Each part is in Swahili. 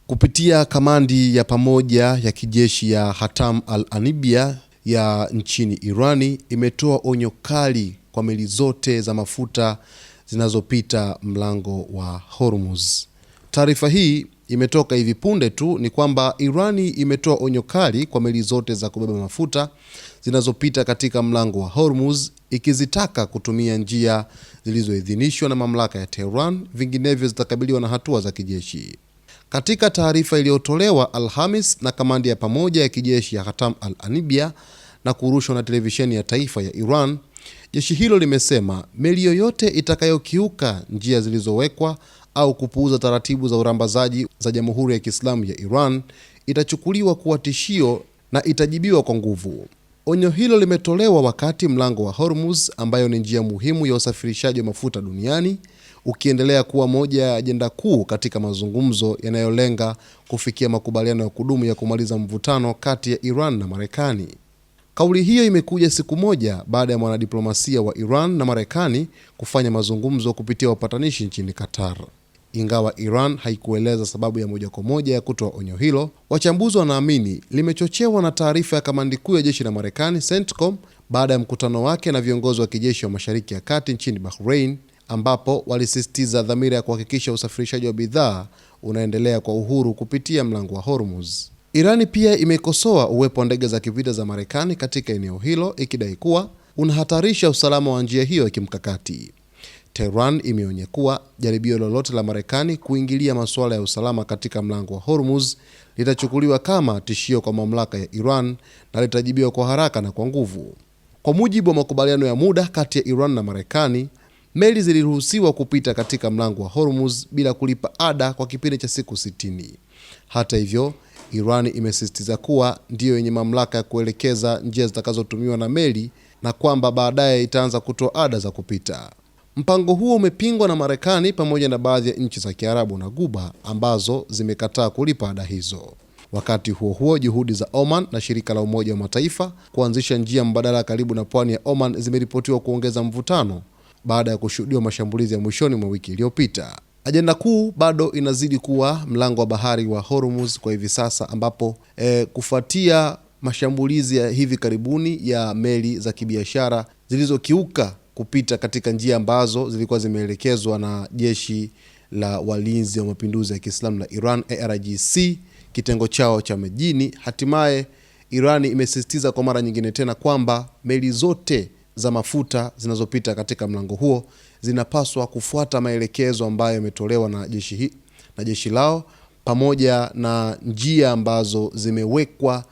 Kupitia kamandi ya pamoja ya kijeshi ya Hatam al-Anibia ya nchini Irani imetoa onyo kali kwa meli zote za mafuta zinazopita mlango wa Hormuz. Taarifa hii imetoka hivi punde tu, ni kwamba Irani imetoa onyo kali kwa meli zote za kubeba mafuta zinazopita katika mlango wa Hormuz, ikizitaka kutumia njia zilizoidhinishwa na mamlaka ya Tehran, vinginevyo zitakabiliwa na hatua za kijeshi. Katika taarifa iliyotolewa Alhamis na kamandi ya pamoja ya kijeshi ya Hatam al-Anibia na kurushwa na televisheni ya taifa ya Iran, jeshi hilo limesema meli yoyote itakayokiuka njia zilizowekwa au kupuuza taratibu za urambazaji za Jamhuri ya Kiislamu ya Iran itachukuliwa kuwa tishio na itajibiwa kwa nguvu. Onyo hilo limetolewa wakati mlango wa Hormuz, ambayo ni njia muhimu ya usafirishaji wa mafuta duniani, ukiendelea kuwa moja ya ajenda kuu katika mazungumzo yanayolenga kufikia makubaliano ya kudumu ya kumaliza mvutano kati ya Iran na Marekani. Kauli hiyo imekuja siku moja baada ya mwanadiplomasia wa Iran na Marekani kufanya mazungumzo kupitia wapatanishi nchini Qatar. Ingawa Iran haikueleza sababu ya moja kwa moja ya kutoa onyo hilo, wachambuzi wanaamini limechochewa na taarifa ya kamandi kuu ya jeshi la Marekani CENTCOM baada ya mkutano wake na viongozi wa kijeshi wa Mashariki ya Kati nchini Bahrain, ambapo walisisitiza dhamira ya kuhakikisha usafirishaji wa bidhaa unaendelea kwa uhuru kupitia mlango wa Hormuz. Irani pia imekosoa uwepo wa ndege za kivita za Marekani katika eneo hilo, ikidai kuwa unahatarisha usalama wa njia hiyo ya kimkakati. Tehran imeonya kuwa jaribio lolote la Marekani kuingilia masuala ya usalama katika mlango wa Hormuz litachukuliwa kama tishio kwa mamlaka ya Iran na litajibiwa kwa haraka na kwa nguvu. Kwa mujibu wa makubaliano ya muda kati ya Iran na Marekani, meli ziliruhusiwa kupita katika mlango wa Hormuz bila kulipa ada kwa kipindi cha siku 60. Hata hivyo, Iran imesisitiza kuwa ndiyo yenye mamlaka ya kuelekeza njia zitakazotumiwa na meli na kwamba baadaye itaanza kutoa ada za kupita. Mpango huo umepingwa na Marekani pamoja na baadhi ya nchi za Kiarabu na Ghuba ambazo zimekataa kulipa ada hizo. Wakati huo huo, juhudi za Oman na shirika la Umoja wa Mataifa kuanzisha njia mbadala karibu na pwani ya Oman zimeripotiwa kuongeza mvutano baada ya kushuhudiwa mashambulizi ya mwishoni mwa wiki iliyopita. Ajenda kuu bado inazidi kuwa mlango wa bahari wa Hormuz kwa hivi sasa, ambapo kufuatia mashambulizi ya hivi karibuni ya meli za kibiashara zilizokiuka kupita katika njia ambazo zilikuwa zimeelekezwa na jeshi la walinzi wa mapinduzi ya Kiislamu la Iran IRGC kitengo chao cha majini, hatimaye Iran imesisitiza kwa mara nyingine tena kwamba meli zote za mafuta zinazopita katika mlango huo zinapaswa kufuata maelekezo ambayo yametolewa na jeshi lao pamoja na njia ambazo zimewekwa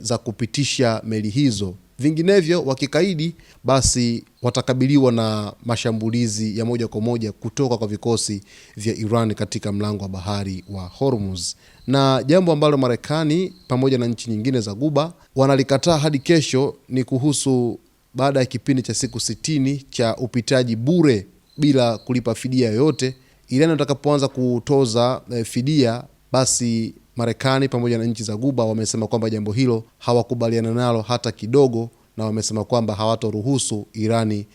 za kupitisha meli hizo. Vinginevyo wakikaidi, basi watakabiliwa na mashambulizi ya moja kwa moja kutoka kwa vikosi vya Iran katika mlango wa bahari wa Hormuz. Na jambo ambalo Marekani pamoja na nchi nyingine za Ghuba wanalikataa hadi kesho ni kuhusu baada ya kipindi cha siku 60 cha upitaji bure bila kulipa fidia yoyote, Iran watakapoanza kutoza fidia, basi Marekani pamoja na nchi za Ghuba wamesema kwamba jambo hilo hawakubaliana nalo hata kidogo, na wamesema kwamba hawatoruhusu Irani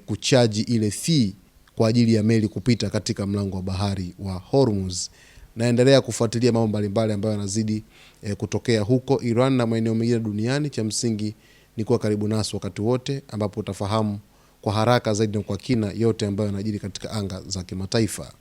kuchaji ile fee kwa ajili ya meli kupita katika mlango wa bahari wa Hormuz. Naendelea kufuatilia mambo mbalimbali ambayo yanazidi kutokea huko Iran na maeneo mengine duniani. Cha msingi ni kuwa karibu nasi wakati wote, ambapo utafahamu kwa haraka zaidi na kwa kina yote ambayo yanajiri katika anga za kimataifa.